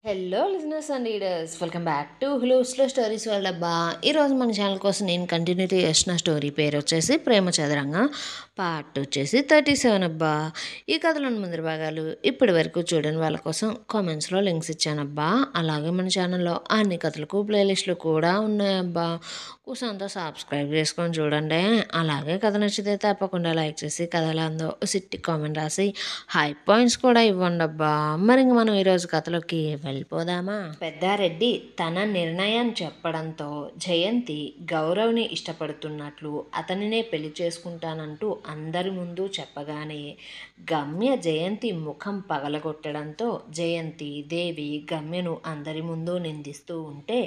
Hello listeners and readers, welcome back to హులో stories world. అబ్బా, ఈరోజు మన ఛానల్ కోసం నేను కంటిన్యూటీ చేసిన స్టోరీ పేరు వచ్చేసి ప్రేమ చదరంగం, పార్ట్ వచ్చేసి 37. అబ్బా, ఈ కథలోని ముందరి భాగాలు ఇప్పటి వరకు చూడని వాళ్ళ కోసం కామెంట్స్లో లింక్స్ ఇచ్చానబ్బా. అలాగే మన ఛానల్లో అన్ని కథలకు ప్లేలిస్టులు కూడా ఉన్నాయబ్బా. కూసంతా సబ్స్క్రైబ్ చేసుకొని చూడండి. అలాగే కథ నచ్చితే తప్పకుండా లైక్ చేసి కథలో అందో సిట్టి కామెంట్ రాసి హై పాయింట్స్ కూడా ఇవ్వండి అబ్బా. మరి ఇంక మనం ఈరోజు కథలోకి వెళ్ళిపోదామా? పెద్దారెడ్డి తన నిర్ణయం చెప్పడంతో జయంతి గౌరవ్ని ఇష్టపడుతున్నట్లు అతనినే పెళ్లి చేసుకుంటానంటూ అందరి ముందు చెప్పగానే గమ్య జయంతి ముఖం పగలగొట్టడంతో జయంతి దేవి గమ్యను అందరి ముందు నిందిస్తూ ఉంటే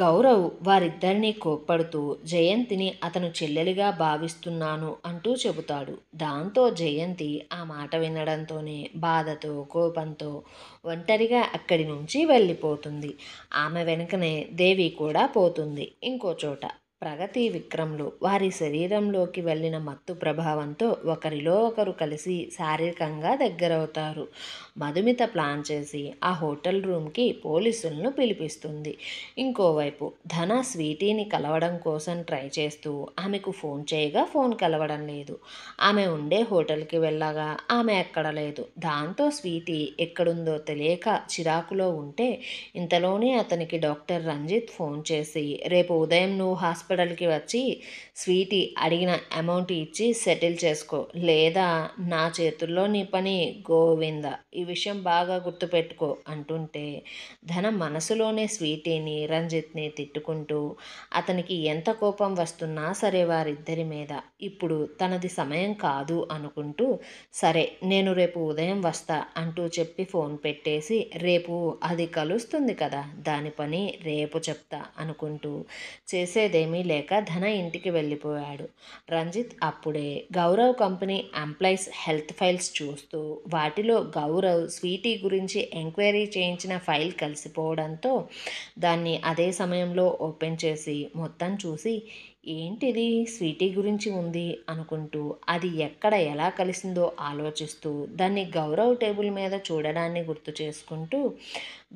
గౌరవ్ వారిద్దరినీ కోప్పడుతూ జయంతిని అతను చెల్లెలిగా భావిస్తున్నాను అంటూ చెబుతాడు. దాంతో జయంతి ఆ మాట వినడంతోనే బాధతో కోపంతో ఒంటరిగా అక్కడి నుంచి వెళ్ళిపోతుంది. ఆమె వెనుకనే దేవి కూడా పోతుంది. ఇంకో చోట ప్రగతి విక్రమ్లు వారి శరీరంలోకి వెళ్ళిన మత్తు ప్రభావంతో ఒకరిలో ఒకరు కలిసి శారీరకంగా దగ్గరవుతారు. మధుమిత ప్లాన్ చేసి ఆ హోటల్ రూమ్కి పోలీసులను పిలిపిస్తుంది. ఇంకోవైపు ధన స్వీటీని కలవడం కోసం ట్రై చేస్తూ ఆమెకు ఫోన్ చేయగా ఫోన్ కలవడం లేదు. ఆమె ఉండే హోటల్కి వెళ్ళగా ఆమె ఎక్కడ లేదు. దాంతో స్వీటీ ఎక్కడుందో తెలియక చిరాకులో ఉంటే ఇంతలోనే అతనికి డాక్టర్ రంజిత్ ఫోన్ చేసి రేపు ఉదయం నువ్వు హాస్పిటల్కి వచ్చి స్వీటీ అడిగిన అమౌంట్ ఇచ్చి సెటిల్ చేసుకో, లేదా నా చేతుల్లో నీ పని గోవింద, ఈ విషయం బాగా గుర్తుపెట్టుకో అంటుంటే ధన మనసులోనే స్వీటీని రంజిత్ని తిట్టుకుంటూ అతనికి ఎంత కోపం వస్తున్నా సరే వారిద్దరి మీద ఇప్పుడు తనది సమయం కాదు అనుకుంటూ సరే నేను రేపు ఉదయం వస్తా అంటూ చెప్పి ఫోన్ పెట్టేసి రేపు అది కలుస్తుంది కదా, దాని పని రేపు చెప్తా అనుకుంటూ చేసేదేమీ లేక ధన ఇంటికి వెళ్ళిపోయాడు. రంజిత్ అప్పుడే Gaurav company employees health files చూస్తూ వాటిలో గౌరవ్ స్వీటీ గురించి ఎంక్వైరీ చేయించిన ఫైల్ కలిసిపోవడంతో దాన్ని అదే సమయంలో ఓపెన్ చేసి మొత్తం చూసి ఏంటిది స్వీటీ గురించి ఉంది అనుకుంటూ అది ఎక్కడ ఎలా కలిసిందో ఆలోచిస్తూ దాన్ని గౌరవ్ టేబుల్ మీద చూడడాన్ని గుర్తు చేసుకుంటూ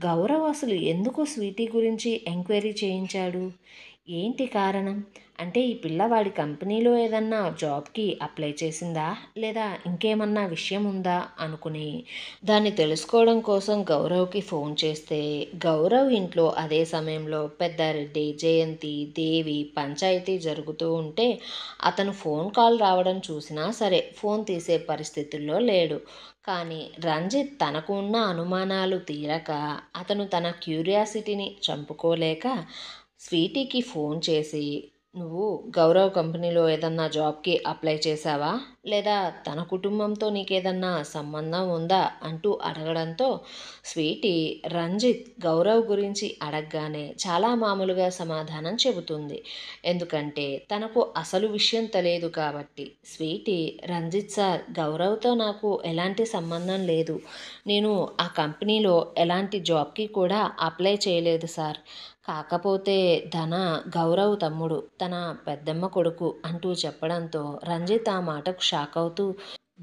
గౌరవ్ అసలు ఎందుకు స్వీటీ గురించి ఎంక్వైరీ చేయించాడు, ఏంటి కారణం, అంటే ఈ పిల్లవాడి కంపెనీలో ఏదన్నా జాబ్కి అప్లై చేసిందా లేదా ఇంకేమన్నా విషయం ఉందా అనుకుని దాన్ని తెలుసుకోవడం కోసం గౌరవ్కి ఫోన్ చేస్తే గౌరవ్ ఇంట్లో అదే సమయంలో పెద్దారెడ్డి జయంతి దేవి పంచాయతీ జరుగుతూ ఉంటే అతను ఫోన్ కాల్ రావడం చూసినా సరే ఫోన్ తీసే పరిస్థితుల్లో లేడు. కానీ రంజిత్ తనకు ఉన్న అనుమానాలు తీరక అతను తన క్యూరియాసిటీని చంపుకోలేక స్వీటీకి ఫోన్ చేసి నువ్వు గౌరవ్ కంపెనీలో ఏదన్నా జాబ్కి అప్లై చేశావా, లేదా తన కుటుంబంతో నీకేదన్నా సంబంధం ఉందా అంటూ అడగడంతో స్వీటీ రంజిత్ గౌరవ్ గురించి అడగగానే చాలా మామూలుగా సమాధానం చెబుతుంది. ఎందుకంటే తనకు అసలు విషయం తెలియదు కాబట్టి. స్వీటీ రంజిత్ సార్, గౌరవ్తో నాకు ఎలాంటి సంబంధం లేదు, నేను ఆ కంపెనీలో ఎలాంటి జాబ్కి కూడా అప్లై చేయలేదు సార్, కాకపోతే ధన గౌరవ్ తమ్ముడు, తన పెద్దమ్మ కొడుకు అంటూ చెప్పడంతో రంజిత్ ఆ మాటకు షాక్ అవుతూ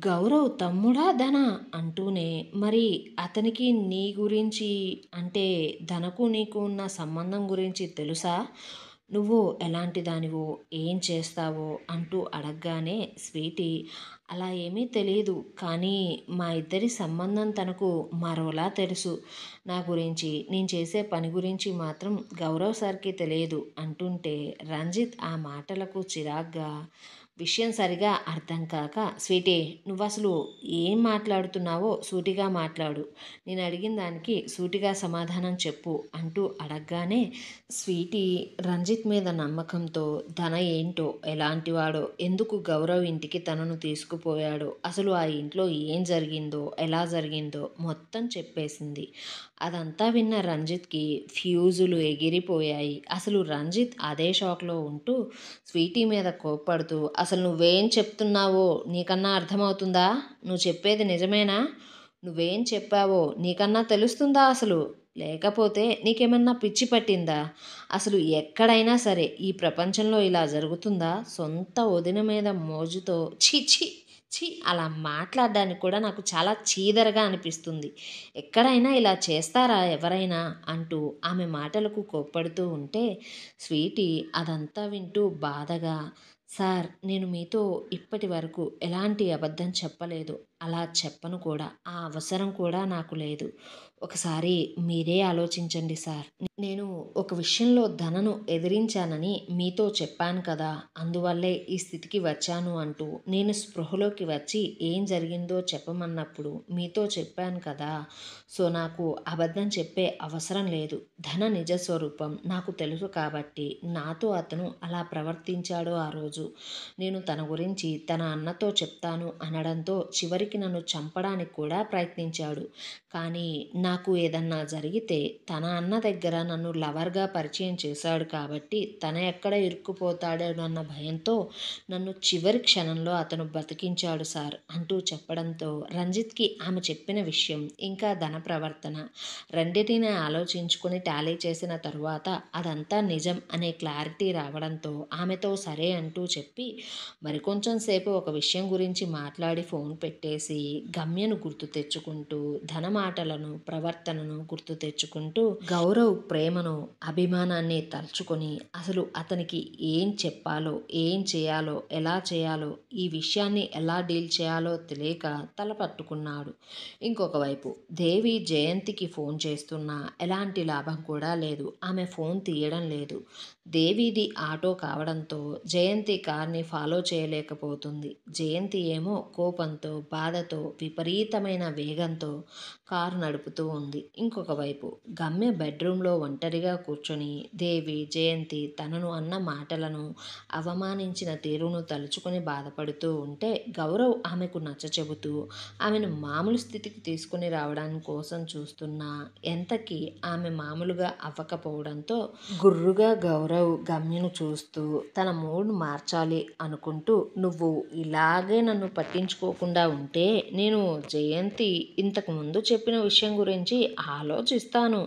గౌరవ్ తమ్ముడా ధన అంటూనే మరి అతనికి నీ గురించి అంటే ధనకు నీకు ఉన్న సంబంధం గురించి తెలుసా, నువ్వు ఎలాంటి దానివో ఏం చేస్తావో అంటూ అడగగానే స్వీటీ అలా ఏమీ తెలియదు, కానీ మా ఇద్దరి సంబంధం తనకు మరోలా తెలుసు, నా గురించి నేను చేసే పని గురించి మాత్రం గౌరవ్ సార్కి తెలియదు అంటుంటే రంజిత్ ఆ మాటలకు చిరాగ్గా విషయం సరిగా అర్థం కాక స్వీటీ నువ్వు అసలు ఏం మాట్లాడుతున్నావో సూటిగా మాట్లాడు, నేను అడిగిన దానికి సూటిగా సమాధానం చెప్పు అంటూ అడగగానే స్వీటీ రంజిత్ మీద నమ్మకంతో ధన ఏంటో ఎలాంటివాడో ఎందుకు గౌరవ్ ఇంటికి తనను తీసుకుపోయాడో అసలు ఆ ఇంట్లో ఏం జరిగిందో ఎలా జరిగిందో మొత్తం చెప్పేసింది. అదంతా విన్న రంజిత్కి ఫ్యూజులు ఎగిరిపోయాయి. అసలు రంజిత్ అదే షాక్లో ఉంటూ స్వీటీ మీద కోప్పడుతూ అసలు నువ్వేం చెప్తున్నావో నీకన్నా అర్థమవుతుందా, నువ్వు చెప్పేది నిజమేనా, నువ్వేం చెప్పావో నీకన్నా తెలుస్తుందా అసలు, లేకపోతే నీకేమన్నా పిచ్చి పట్టిందా, అసలు ఎక్కడైనా సరే ఈ ప్రపంచంలో ఇలా జరుగుతుందా, సొంత వదిన మీద మోజుతో ఛీ ఛీ అలా మాట్లాడడానికి కూడా నాకు చాలా చీదరగా అనిపిస్తుంది. ఎక్కడైనా ఇలా చేస్తారా ఎవరైనా అంటూ ఆమె మాటలకు కోప్పడుతూ ఉంటే స్వీటీ అదంతా వింటూ బాధగా, సార్ నేను మీతో ఇప్పటి వరకు ఎలాంటి అబద్ధం చెప్పలేదు. అలా చెప్పను కూడా. ఆ అవసరం కూడా నాకు లేదు. ఒకసారి మీరే ఆలోచించండి సార్. నేను ఒక విషయంలో ధనను ఎదిరించానని మీతో చెప్పాను కదా! అందువల్లే ఈ స్థితికి వచ్చాను అంటూ నేను స్పృహలోకి వచ్చి ఏం జరిగిందో చెప్పమన్నప్పుడు మీతో చెప్పాను కదా! సో, నాకు అబద్ధం చెప్పే అవసరం లేదు. ధన నిజ స్వరూపం నాకు తెలుసు కాబట్టి నాతో అతను అలా ప్రవర్తించాడు ఆ రోజు. నేను తన గురించి తన అన్నతో చెప్తాను అనడంతో చివరికి నన్ను చంపడానికి కూడా ప్రయత్నించాడు. కానీ నాకు ఏదన్నా జరిగితే తన అన్న దగ్గర నన్ను లవర్గా పరిచయం చేశాడు కాబట్టి తన ఎక్కడ ఇరుక్కుపోతాడోనన్న భయంతో నన్ను చివరి క్షణంలో అతను బతికించాడు సార్ అంటూ చెప్పడంతో రంజిత్కి ఆమె చెప్పిన విషయం ఇంకా ధన ప్రవర్తన రెండింటిని ఆలోచించుకొని టాలీ చేసిన తరువాత అదంతా నిజం అనే క్లారిటీ రావడంతో ఆమెతో సరే అంటూ చెప్పి మరికొంచెం సేపు ఒక విషయం గురించి మాట్లాడి ఫోన్ పెట్టేసి గమ్యను గుర్తు తెచ్చుకుంటూ ధన మాటలను ప్రవర్తనను గుర్తు తెచ్చుకుంటూ గౌరవ్ ప్రేమను అభిమానాన్ని తలుచుకొని అసలు అతనికి ఏం చెప్పాలో ఏం చేయాలో ఎలా చేయాలో ఈ విషయాన్ని ఎలా డీల్ చేయాలో తెలియక తల పట్టుకున్నాడు. ఇంకొక వైపు దేవి జయంతికి ఫోన్ చేస్తున్నా ఎలాంటి లాభం కూడా లేదు. ఆమె ఫోన్ తీయడం లేదు. దేవిది ఆటో కావడంతో జయంతి కార్ని ఫాలో చేయలేకపోతుంది. జయంతి ఏమో కోపంతో బాధతో విపరీతమైన వేగంతో కారు నడుపుతూ ఉంది. ఇంకొక వైపు గమ్య బెడ్రూమ్లో ఒంటరిగా కూర్చొని దేవి జయంతి తనను అన్న మాటలను అవమానించిన తీరును తలుచుకొని బాధపడుతూ ఉంటే గౌరవ్ ఆమెకు నచ్చచెబుతూ ఆమెను మామూలు స్థితికి తీసుకుని రావడానికి కోసం చూస్తున్నా ఎంతకీ ఆమె మామూలుగా అవ్వకపోవడంతో గుర్రుగా గౌరవ్ గమ్యను చూస్తూ తన మూడ్ మార్చాలి అనుకుంటూ నువ్వు ఇలాగే నన్ను పట్టించుకోకుండా ఉంటే నేను జయంతి ఇంతకు ముందు చెప్పిన విషయం గురించి ఆలోచిస్తాను.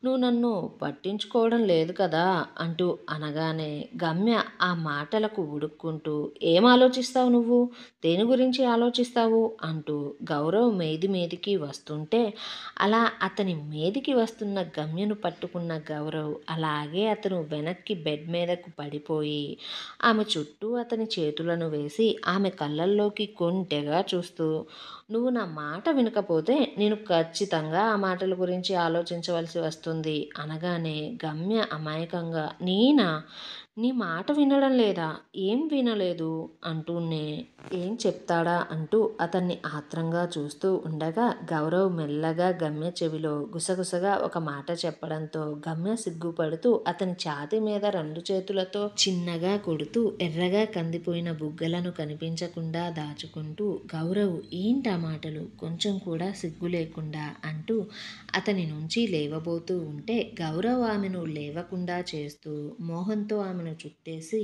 నువ్వు నన్ను పట్టించుకోవడం లేదు కదా అంటూ అనగానే గమ్య ఆ మాటలకు ఉడుక్కుంటూ ఏం ఆలోచిస్తావు నువ్వు, దేని గురించి ఆలోచిస్తావు అంటూ గౌరవ్ మీదికి వస్తుంటే అలా అతని మీదికి వస్తున్న గమ్యను పట్టుకున్న గౌరవ్ అలాగే అతను వెనక్కి బెడ్ మీదకు పడిపోయి ఆమె చుట్టూ అతని చేతులను వేసి ఆమె కళ్ళల్లోకి కొంటెగా చూస్తూ నువ్వు నా మాట వినకపోతే నేను ఖచ్చితంగా ఆ మాటల గురించి ఆలోచించవలసి వస్తుంది అనగానే గమ్య అమాయకంగా నేనా, నీ మాట వినడం లేదా, ఏం వినలేదు అంటూనే ఏం చెప్తాడా అంటూ అతన్ని ఆత్రంగా చూస్తూ ఉండగా గౌరవ్ మెల్లగా గమ్య చెవిలో గుసగుసగా ఒక మాట చెప్పడంతో గమ్య సిగ్గుపడుతూ అతని ఛాతీ మీద రెండు చేతులతో చిన్నగా కొడుతూ ఎర్రగా కందిపోయిన బుగ్గలను కనిపించకుండా దాచుకుంటూ గౌరవ్ ఏంటా మాటలు కొంచెం కూడా సిగ్గు లేకుండా అంటూ అతని నుంచి లేవబోతూ ఉంటే గౌరవ్ ఆమెను లేవకుండా చేస్తూ మోహంతో ఆమెను చుట్టేసి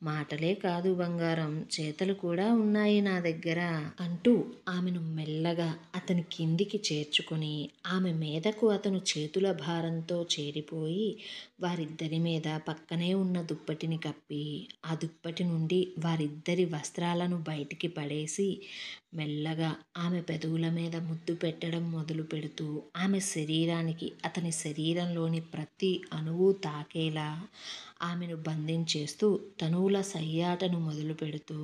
మాటలే కాదు బంగారం చేతలు కూడా ఉన్నాయి నా దగ్గర అంటూ ఆమెను మెల్లగా అతని కిందికి చేర్చుకొని ఆమె మీదకు అతను చేతుల భారంతో చేరిపోయి వారిద్దరి మీద పక్కనే ఉన్న దుప్పటిని కప్పి ఆ దుప్పటి నుండి వారిద్దరి వస్త్రాలను బయటికి పడేసి మెల్లగా ఆమె పెదవుల మీద ముద్దు పెట్టడం మొదలు పెడుతూ ఆమె శరీరానికి అతని శరీరంలోని ప్రతి అణువు తాకేలా ఆమెను బంధించేస్తూ తనువుల సయ్యాటను మొదలు పెడుతూ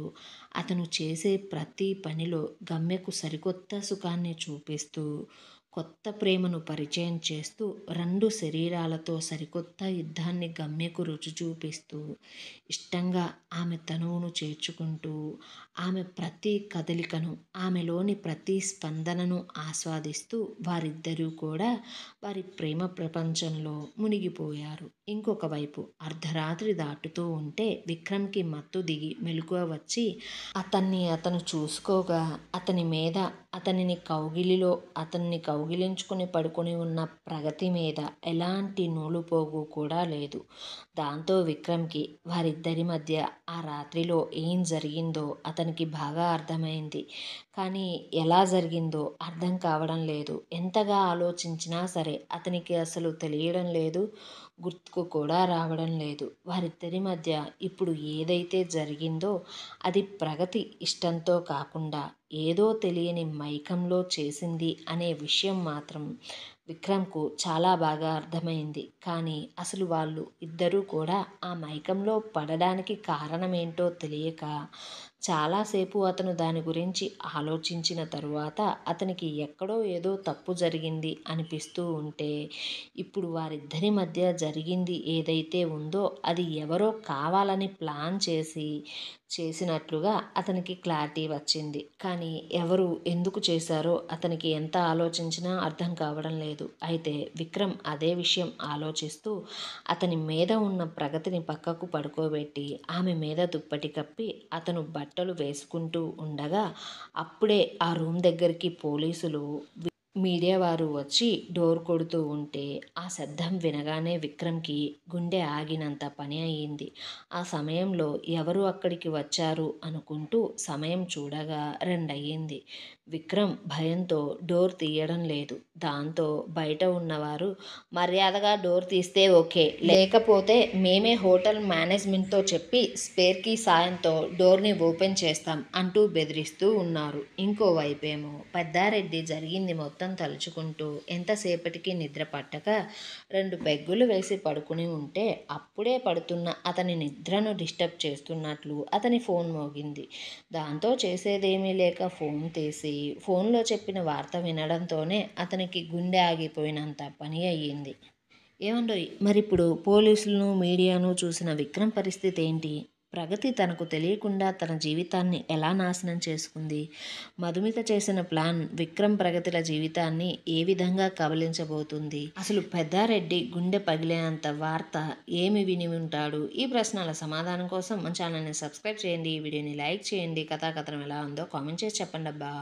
అతను చేసే ప్రతి పనిలో గమ్యకు సరికొత్త సుఖాన్ని చూపిస్తూ కొత్త ప్రేమను పరిచయం చేస్తూ రెండు శరీరాలతో సరికొత్త యుద్ధాన్ని గమ్యకు రుచి చూపిస్తూ ఇష్టంగా ఆమె తనువును చేర్చుకుంటూ ఆమె ప్రతి కదలికను ఆమెలోని ప్రతి స్పందనను ఆస్వాదిస్తూ వారిద్దరూ కూడా వారి ప్రేమ ప్రపంచంలో మునిగిపోయారు. ఇంకొక వైపు అర్ధరాత్రి దాటుతూ ఉంటే విక్రమ్కి మత్తు దిగి మెలకువ వచ్చి అతను చూసుకోగా అతని మీద అతనిని కౌగిలించుకుని పడుకొని ఉన్న ప్రగతి మీద ఎలాంటి నూలుపోగు కూడా లేదు. దాంతో విక్రమ్కి వారిద్దరి మధ్య ఆ రాత్రిలో ఏం జరిగిందో అతనికి బాగా అర్థమైంది. కానీ ఎలా జరిగిందో అర్థం కావడం లేదు. ఎంతగా ఆలోచించినా సరే అతనికి అసలు తెలియడం లేదు, గుర్తుకు కూడా రావడం లేదు. వారిద్దరి మధ్య ఇప్పుడు ఏదైతే జరిగిందో అది ప్రగతి ఇష్టంతో కాకుండా ఏదో తెలియని మైకంలో చేసింది అనే విషయం మాత్రం విక్రమ్కు చాలా బాగా అర్థమైంది. కానీ అసలు వాళ్ళు ఇద్దరూ కూడా ఆ మైకంలో పడడానికి కారణమేంటో తెలియక చాలాసేపు అతను దాని గురించి ఆలోచించిన తరువాత అతనికి ఎక్కడో ఏదో తప్పు జరిగింది అనిపిస్తూ ఉంటే, ఇప్పుడు వారిద్దరి మధ్య జరిగింది ఏదైతే ఉందో అది ఎవరో కావాలని ప్లాన్ చేసినట్లుగా అతనికి క్లారిటీ వచ్చింది. కానీ ఎవరు ఎందుకు చేశారో అతనికి ఎంత ఆలోచించినా అర్థం కావడం లేదు. అయితే విక్రమ్ అదే విషయం ఆలోచిస్తూ అతని మీద ఉన్న ప్రగతిని పక్కకు పడుకోబెట్టి ఆమె మీద దుప్పటి కప్పి అతను బట్టలు వేసుకుంటూ ఉండగా అప్పుడే ఆ రూమ్ దగ్గరికి పోలీసులు, మీడియా వారు వచ్చి డోర్ కొడుతూ ఉంటే ఆ శబ్దం వినగానే విక్రమ్కి గుండె ఆగినంత పని అయ్యింది. ఆ సమయంలో ఎవరు అక్కడికి వచ్చారు అనుకుంటూ సమయం చూడగా 2 అయ్యింది. విక్రమ్ భయంతో డోర్ తీయడం లేదు. దాంతో బయట ఉన్నవారు మర్యాదగా డోర్ తీస్తే ఓకే, లేకపోతే మేమే హోటల్ మేనేజ్మెంట్తో చెప్పి స్పేర్ కీ సాయంతో డోర్ని ఓపెన్ చేస్తాం అంటూ బెదిరిస్తూ ఉన్నారు. ఇంకోవైపేమో పెద్దారెడ్డి జరిగింది మొత్తం తలుచుకుంటూ ఎంతసేపటికి నిద్ర పట్టక 2 పెగ్గులు వేసి పడుకుని ఉంటే అప్పుడే పడుతున్న అతని నిద్రను డిస్టర్బ్ చేస్తున్నట్లు అతని ఫోన్ మోగింది. దాంతో చేసేదేమీ లేక ఫోన్ తీసి ఫోన్లో చెప్పిన వార్త వినడంతోనే అతనికి గుండె ఆగిపోయినంత పని అయ్యింది. ఏమండోయ్, మరిప్పుడు పోలీసులను, మీడియాను చూసిన విక్రమ్ పరిస్థితి ఏంటి? ప్రగతి తనకు తెలియకుండా తన జీవితాన్ని ఎలా నాశనం చేసుకుంది? మధుమిత చేసిన ప్లాన్ విక్రమ్, ప్రగతిల జీవితాన్ని ఏ విధంగా కబళించబోతుంది? అసలు పెద్దారెడ్డి గుండె పగిలేంత వార్త ఏమి విని ఉంటాడు? ఈ ప్రశ్నల సమాధానం కోసం మన ఛానల్ని సబ్స్క్రైబ్ చేయండి, ఈ వీడియోని లైక్ చేయండి. కథాకథనం ఎలా ఉందో కామెంట్ చేసి చెప్పండి అబ్బా.